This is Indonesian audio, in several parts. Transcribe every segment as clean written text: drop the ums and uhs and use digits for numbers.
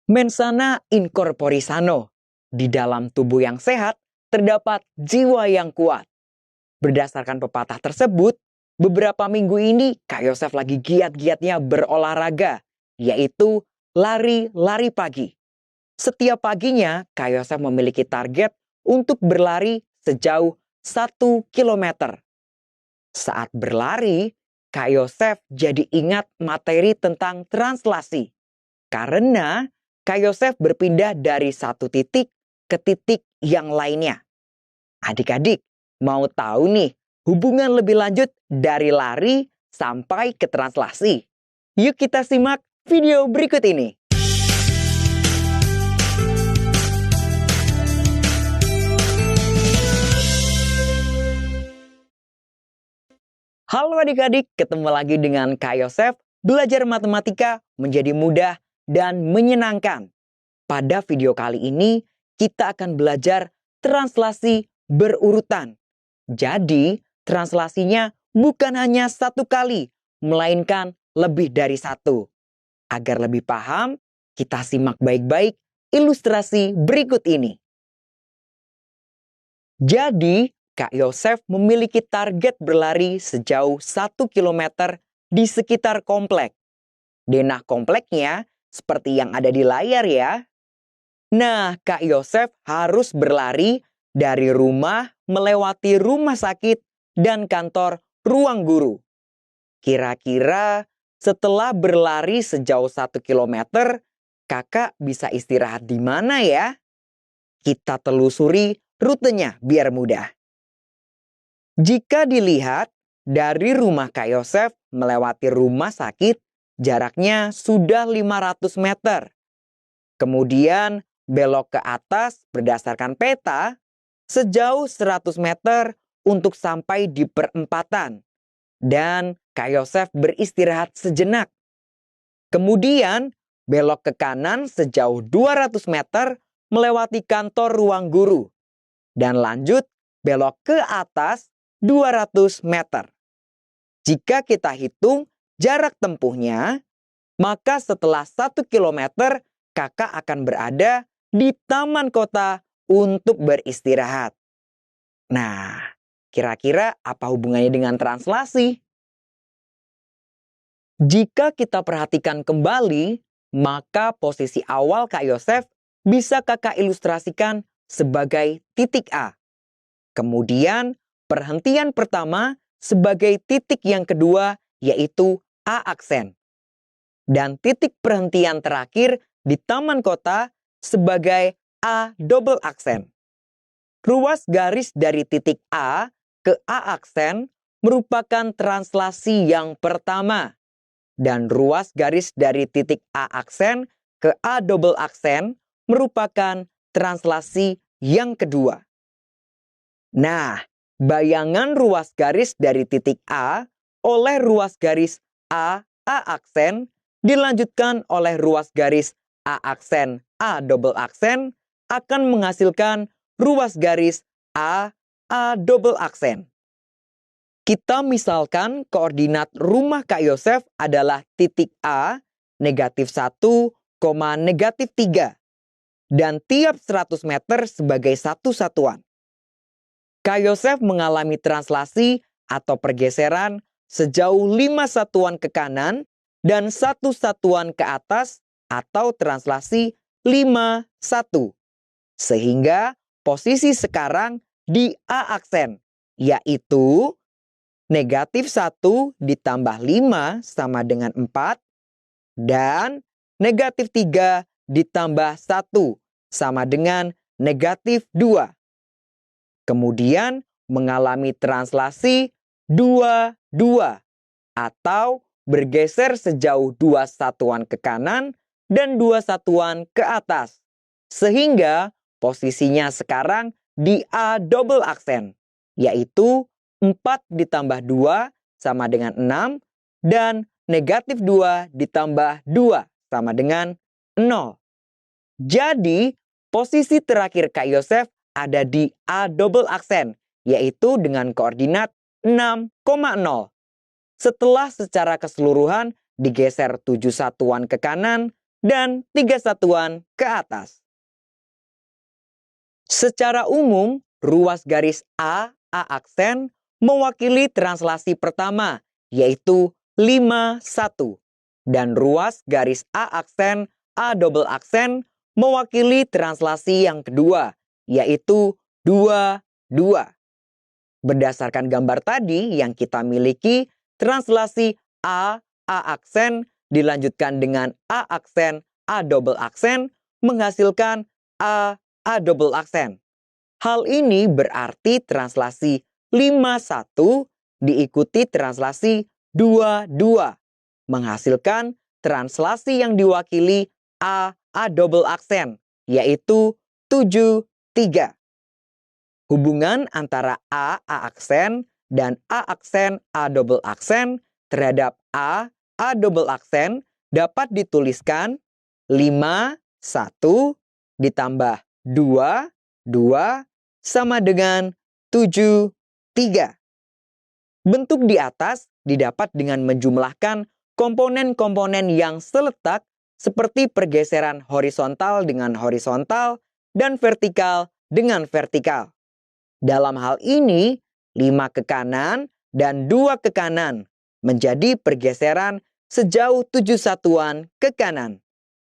Mens sana in corpore sano. Di dalam tubuh yang sehat, terdapat jiwa yang kuat. Berdasarkan pepatah tersebut, beberapa minggu ini Kak Yosef lagi giat-giatnya berolahraga, yaitu lari-lari pagi. Setiap paginya, Kak Yosef memiliki target untuk berlari sejauh 1 kilometer. Saat berlari, Kak Yosef jadi ingat materi tentang translasi. Karena Kak Yosef berpindah dari satu titik ke titik yang lainnya. Adik-adik, mau tahu nih hubungan lebih lanjut dari lari sampai ke translasi? Yuk kita simak video berikut ini. Halo adik-adik, ketemu lagi dengan Kak Yosef. Belajar matematika menjadi mudah dan menyenangkan. Pada video kali ini, kita akan belajar translasi berurutan. Jadi, translasinya bukan hanya satu kali, melainkan lebih dari satu. Agar lebih paham, kita simak baik-baik ilustrasi berikut ini. Jadi, Kak Yosef memiliki target berlari sejauh 1 kilometer di sekitar komplek. Denah kompleknya seperti yang ada di layar ya. Nah, Kak Yosef harus berlari dari rumah melewati rumah sakit dan kantor ruang guru. Kira-kira setelah berlari sejauh 1 kilometer, kakak bisa istirahat di mana ya? Kita telusuri rutenya biar mudah. Jika dilihat dari rumah Kak Yosef melewati rumah sakit, jaraknya sudah 500 meter. Kemudian belok ke atas berdasarkan peta sejauh 100 meter untuk sampai di perempatan. Dan Kak Yosef beristirahat sejenak. Kemudian belok ke kanan sejauh 200 meter melewati kantor ruang guru. Dan lanjut belok ke atas 200 meter. Jika kita hitung jarak tempuhnya, maka setelah 1 kilometer kakak akan berada di taman kota untuk beristirahat. Nah, kira-kira apa hubungannya dengan translasi? Jika kita perhatikan kembali, maka posisi awal Kak Yosef bisa kakak ilustrasikan sebagai titik A. Kemudian, perhentian pertama sebagai titik yang kedua yaitu A aksen. Dan titik perhentian terakhir di taman kota sebagai A double aksen. Ruas garis dari titik A ke A aksen merupakan translasi yang pertama. Dan ruas garis dari titik A aksen ke A double aksen merupakan translasi yang kedua. Nah, bayangan ruas garis dari titik A oleh ruas garis A aksen dilanjutkan oleh ruas garis A aksen A double aksen akan menghasilkan ruas garis A double aksen. Kita misalkan koordinat rumah Kak Yosef adalah titik A, negatif 1, negatif 3. Dan tiap 100 meter sebagai satu satuan. Kak Yosef mengalami translasi atau pergeseran sejauh 5 satuan ke kanan dan 1 satuan ke atas atau translasi 5, 1. Sehingga posisi sekarang di A aksen, yaitu negatif 1 ditambah 5 sama dengan 4 dan negatif 3 ditambah 1 sama dengan negatif 2. Kemudian mengalami translasi 2, 2 atau bergeser sejauh 2 satuan ke kanan dan 2 satuan ke atas. Sehingga posisinya sekarang di A double aksen, yaitu 4 ditambah 2 sama dengan 6 dan negatif 2 ditambah 2 sama dengan 0. Jadi, posisi terakhir Kak Yosef ada di A double aksen, yaitu dengan koordinat 6,0. Setelah secara keseluruhan digeser 7 satuan ke kanan dan 3 satuan ke atas. Secara umum, ruas garis A aksen mewakili translasi pertama, yaitu 5-1. Dan ruas garis A aksen A double aksen mewakili translasi yang kedua, yaitu 2-2. Berdasarkan gambar tadi yang kita miliki, translasi A aksen dilanjutkan dengan A aksen A double aksen menghasilkan A double aksen. Hal ini berarti translasi 5-1 diikuti translasi 2-2, menghasilkan translasi yang diwakili A double aksen, yaitu 7-3. Hubungan antara A aksen dan A aksen A double aksen terhadap A double aksen dapat dituliskan 5-1 ditambah 2-2 sama dengan 7-3. Bentuk di atas didapat dengan menjumlahkan komponen-komponen yang seletak seperti pergeseran horizontal dengan horizontal dan vertikal dengan vertikal. Dalam hal ini, 5 ke kanan dan 2 ke kanan menjadi pergeseran sejauh 7 satuan ke kanan.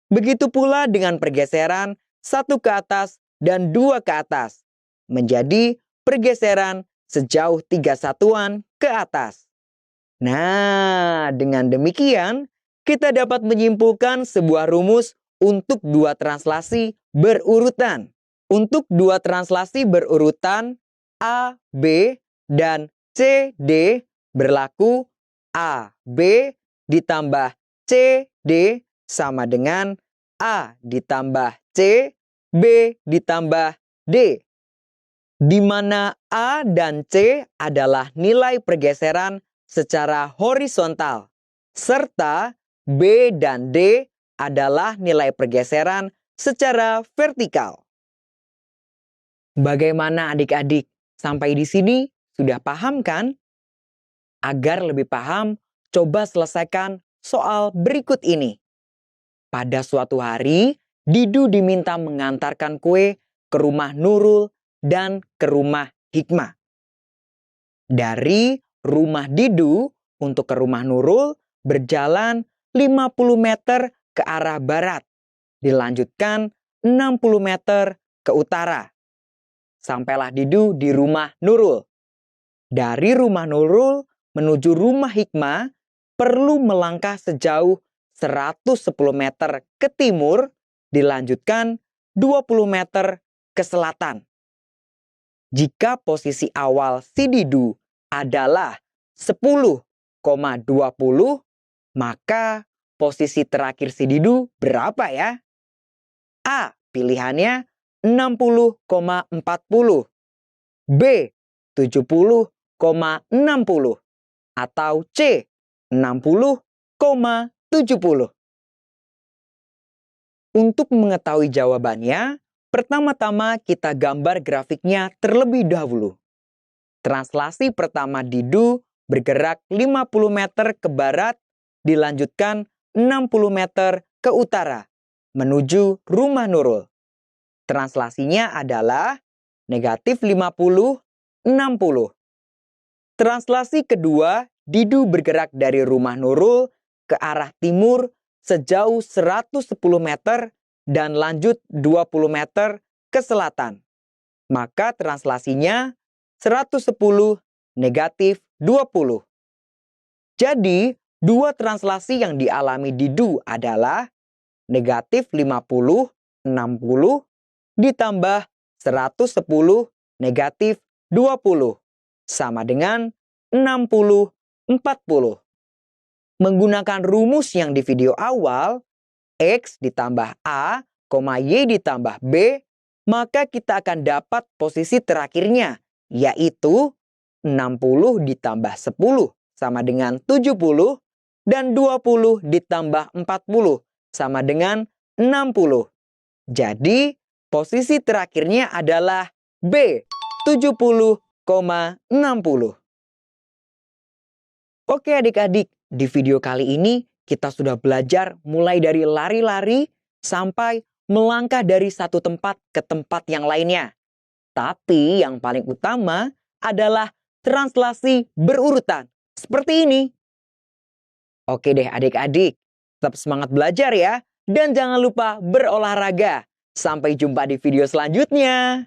Begitu pula dengan pergeseran 1 ke atas dan 2 ke atas, menjadi pergeseran sejauh 3 satuan ke atas. Nah, dengan demikian, kita dapat menyimpulkan sebuah rumus untuk dua translasi berurutan. Untuk dua translasi berurutan A, B, dan C, D berlaku A, B ditambah C, D sama dengan A ditambah C, B ditambah D. Di mana A dan C adalah nilai pergeseran secara horizontal, serta B dan D adalah nilai pergeseran secara vertikal. Bagaimana adik-adik? Sampai di sini sudah paham kan? Agar lebih paham, coba selesaikan soal berikut ini. Pada suatu hari, Didu diminta mengantarkan kue ke rumah Nurul dan ke rumah Hikmah. Dari rumah Didu untuk ke rumah Nurul berjalan 50 meter ke arah barat, dilanjutkan 60 meter ke utara. Sampailah Didu di rumah Nurul. Dari rumah Nurul menuju rumah Hikmah perlu melangkah sejauh 110 meter ke timur, dilanjutkan 20 meter ke selatan. Jika posisi awal si Didu adalah 10,20, maka posisi terakhir si Didu berapa ya? A. Pilihannya 60,40. B. 70,60. Atau C. 60,70. Untuk mengetahui jawabannya, pertama-tama kita gambar grafiknya terlebih dahulu. Translasi pertama Didu bergerak 50 meter ke barat, dilanjutkan 60 meter ke utara, menuju rumah Nurul. Translasinya adalah negatif 50, 60. Translasi kedua, Didu bergerak dari rumah Nurul ke arah timur sejauh 110 meter dan lanjut 20 meter ke selatan. Maka translasinya 110 negatif 20. Jadi, dua translasi yang dialami Didu adalah negatif 50, 60 ditambah 110 negatif 20 sama dengan 60, 40. Menggunakan rumus yang di video awal, X ditambah A, Y ditambah B, maka kita akan dapat posisi terakhirnya, yaitu 60 ditambah 10 sama dengan 70, dan 20 ditambah 40 sama dengan 60. Jadi, posisi terakhirnya adalah B, 70,60. Oke adik-adik, di video kali ini kita sudah belajar mulai dari lari-lari sampai melangkah dari satu tempat ke tempat yang lainnya. Tapi yang paling utama adalah translasi berurutan. Seperti ini. Oke deh adik-adik, tetap semangat belajar ya. Dan jangan lupa berolahraga. Sampai jumpa di video selanjutnya.